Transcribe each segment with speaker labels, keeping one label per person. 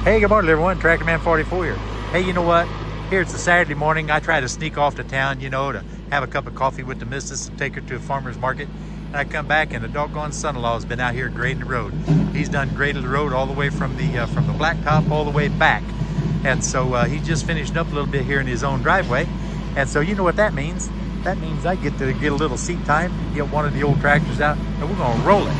Speaker 1: Hey, good morning everyone, Tractor Man 44 here. Hey, you know what? Here it's a Saturday morning. I try to sneak off to town, you know, to have a cup of coffee with the missus and take her to a farmer's market. And I come back and the doggone son-in-law has been out here grading the road. He's done graded the road all the way from the blacktop all the way back. And so he just finished up a little bit here in his own driveway. And so you know what that means? That means I get to get a little seat time, get one of the old tractors out, and we're gonna roll it.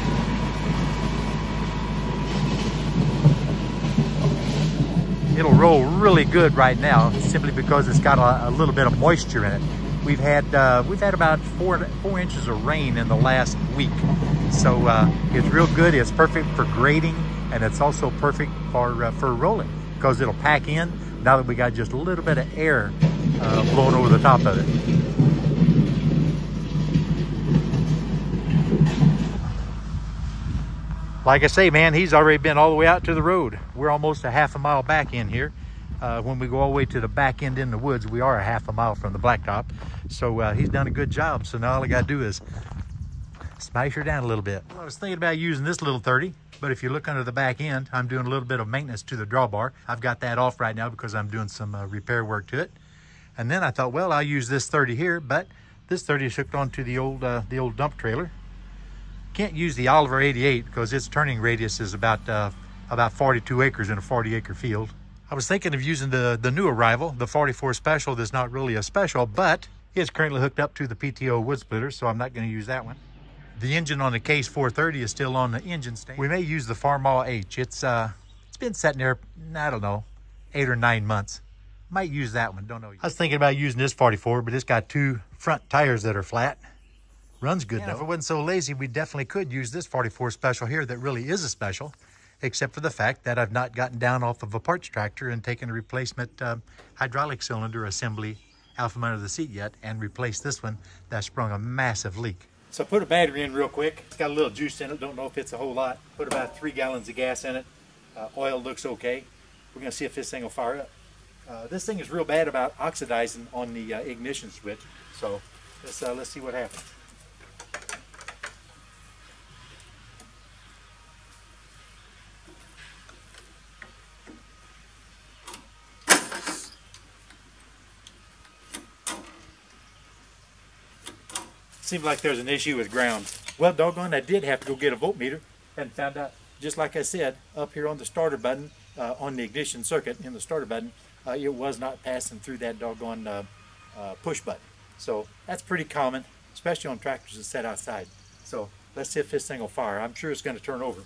Speaker 1: It'll roll really good right now, simply because it's got a little bit of moisture in it. We've had about four inches of rain in the last week, so it's real good. It's perfect for grading, and it's also perfect for rolling because it'll pack in. Now that we got just a little bit of air blowing over the top of it. Like I say, man, he's already been all the way out to the road. We're almost a half a mile back in here. When we go all the way to the back end in the woods, we are a half a mile from the blacktop. So he's done a good job. So now all I gotta do is smash her down a little bit. Well, I was thinking about using this little 30, but if you look under the back end, I'm doing a little bit of maintenance to the drawbar. I've got that off right now because I'm doing some repair work to it. And then I thought, well, I'll use this 30 here, but this 30 is hooked onto the old dump trailer. Can't use the Oliver 88 because its turning radius is about 42 acres in a 40-acre field. I was thinking of using the new arrival, the 44 Special. That's not really a special, but it's currently hooked up to the PTO wood splitter, so I'm not going to use that one. The engine on the Case 430 is still on the engine stand. We may use the Farmall H. It's been sitting there, I don't know, 8 or 9 months. Might use that one, don't know. I was thinking about using this 44, but it's got two front tires that are flat. Runs good though. If it wasn't so lazy, we definitely could use this 44 Special here that really is a special, except for the fact that I've not gotten down off of a parts tractor and taken a replacement hydraulic cylinder assembly out from under the seat yet and replaced this one that sprung a massive leak. So I put a battery in real quick. It's got a little juice in it. Don't know if it's a whole lot. Put about 3 gallons of gas in it. Oil looks okay. We're gonna see if this thing will fire up. This thing is real bad about oxidizing on the ignition switch. So let's see what happens. Seems like there's an issue with ground. Well, doggone, I did have to go get a voltmeter and found out, just like I said, up here on the starter button, on the ignition circuit in the starter button, it was not passing through that doggone push button. So that's pretty common, especially on tractors that set outside. So let's see if this thing will fire. I'm sure it's going to turn over.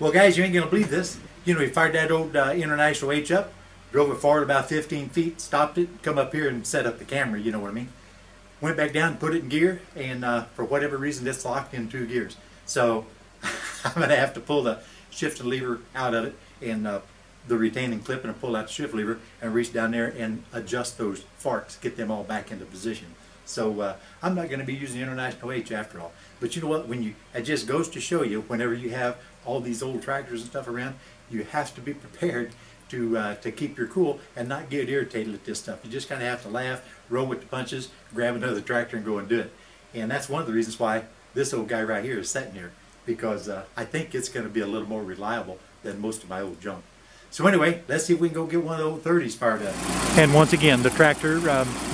Speaker 1: Well, guys, you ain't gonna believe this. You know, he fired that old International H up, drove it forward about 15 feet, stopped it, come up here and set up the camera, you know what I mean? Went back down, put it in gear, and for whatever reason, it's locked in 2 gears. So I'm gonna have to pull the shift lever out of it and the retaining clip, and pull out the shift lever and reach down there and adjust those forks, get them all back into position. So I'm not going to be using the International H after all. But you know what? It just goes to show you, whenever you have all these old tractors and stuff around, you have to be prepared to keep your cool and not get irritated at this stuff. You just kind of have to laugh, roll with the punches, grab another tractor and go and do it. And that's one of the reasons why this old guy right here is sitting here, because I think it's going to be a little more reliable than most of my old junk. So anyway, let's see if we can go get one of the old 30s fired up. And once again, the tractor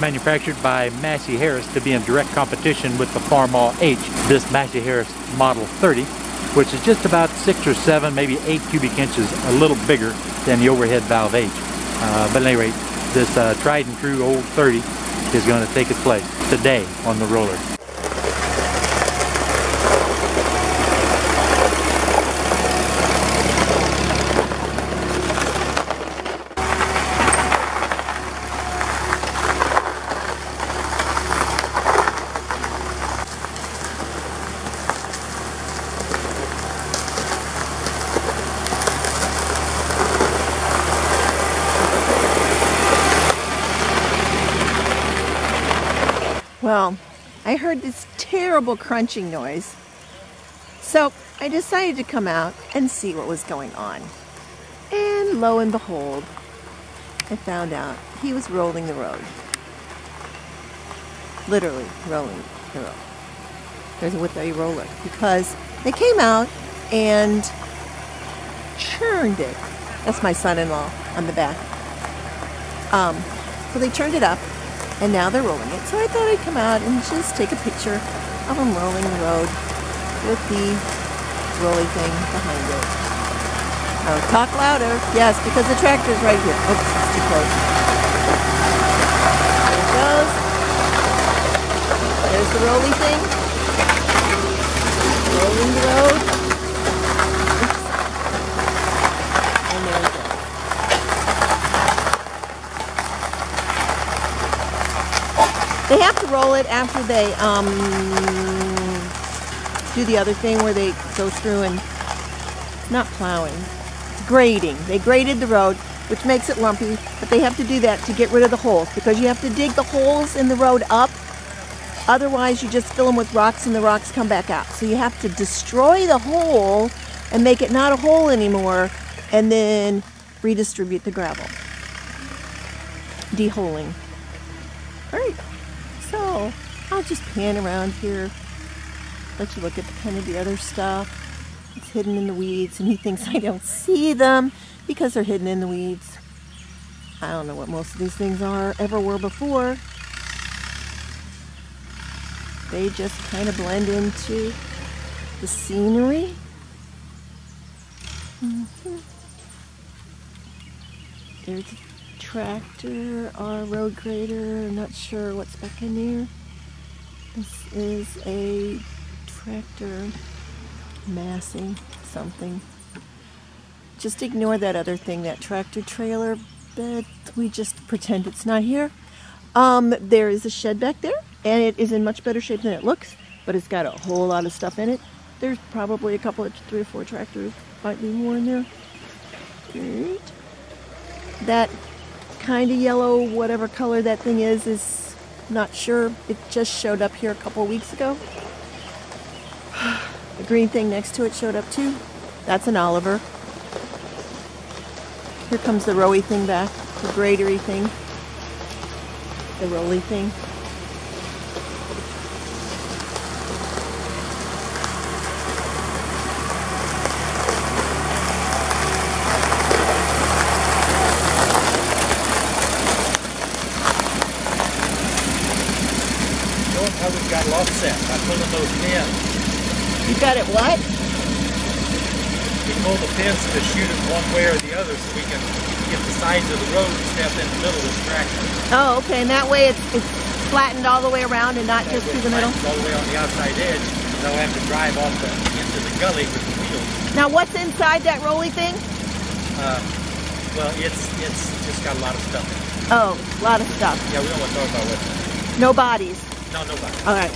Speaker 1: manufactured by Massey Harris to be in direct competition with the Farmall H, this Massey Harris Model 30, which is just about 6 or 7, maybe 8 cubic inches, a little bigger than the overhead valve H. But at any rate, this tried and true old 30 is going to take its place today on the roller.
Speaker 2: Well, I heard this terrible crunching noise, so I decided to come out and see what was going on. And lo and behold, I found out he was rolling the road. Literally rolling the road. There's a with a roller, because they came out and churned it. That's my son-in-law on the back. So they churned it up, and now they're rolling it. So I thought I'd come out and just take a picture of them rolling the road with the rolly thing behind it. Oh, talk louder. Yes, because the tractor's right here. Oops, it's too close. There it goes. There's the rolly thing. Rolling the road. Oops. And there we go. They have to roll it after they do the other thing where they go through and, not plowing, grading. They graded the road, which makes it lumpy, but they have to do that to get rid of the holes, because you have to dig the holes in the road up. Otherwise, you just fill them with rocks and the rocks come back out. So you have to destroy the hole and make it not a hole anymore, and then redistribute the gravel. De-holing. All right, so I'll just pan around here, let you look at kind of the other stuff. It's hidden in the weeds, and he thinks I don't see them because they're hidden in the weeds. I don't know what most of these things ever were before. They just kind of blend into the scenery. There's a tractor, our road grader. I'm not sure what's back in there. This is a tractor, Massey something. Just ignore that other thing, that tractor trailer, but we just pretend it's not here. There is a shed back there, and it is in much better shape than it looks, but it's got a whole lot of stuff in it. There's probably a couple of 3 or 4 tractors, might be more in there. Right. That kind of yellow, whatever color that thing is not sure. It just showed up here a couple of weeks ago. The green thing next to it showed up too. That's an Oliver. Here comes the rowy thing back, the gradery thing, the rolly thing.
Speaker 1: Notice how we've got it offset by pulling those pins.
Speaker 2: You got it what?
Speaker 1: We pull the pins to shoot it one way or the other so we can get the sides of the road and step in the middle of this tractor.
Speaker 2: Oh, okay, and that way it's flattened all the way around and not
Speaker 1: That
Speaker 2: just
Speaker 1: way
Speaker 2: through the middle?
Speaker 1: all the way on the outside edge, so I have to drive off into the gully with the wheels.
Speaker 2: Now what's inside that rolly thing?
Speaker 1: Well, it's just got a lot of stuff in it.
Speaker 2: Oh, a lot of stuff.
Speaker 1: Yeah, we don't want to talk about what.
Speaker 2: No bodies.
Speaker 1: No bodies.
Speaker 2: All right.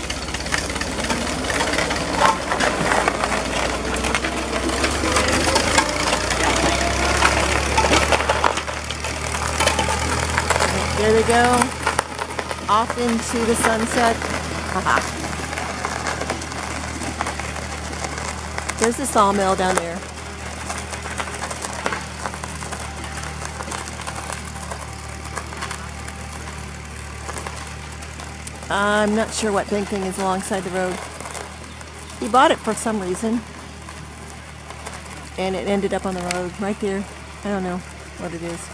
Speaker 2: There they go, off into the sunset. Haha. There's the sawmill down there. I'm not sure what big thing is alongside the road. He bought it for some reason, and it ended up on the road right there. I don't know what it is.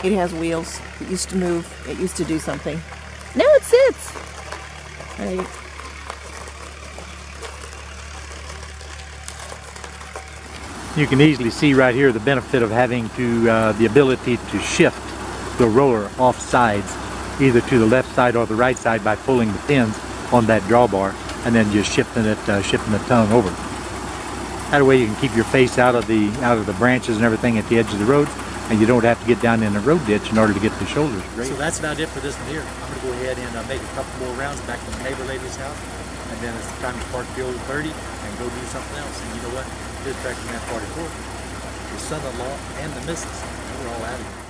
Speaker 2: It has wheels. It used to move. It used to do something. Now it sits. Right.
Speaker 1: You can easily see right here the benefit of having the ability to shift the roller off sides, either to the left side or the right side, by pulling the pins on that drawbar and then just shifting the tongue over. That way you can keep your face out of the branches and everything at the edge of the road, and you don't have to get down in the road ditch in order to get the shoulders straight. So that's about it for this one here. I'm going to go ahead and make a couple more rounds back to the neighbor lady's house, and then it's time to park the old 30 and go do something else. And you know what? This tractor man 44, the son-in-law and the missus, we're all out of here.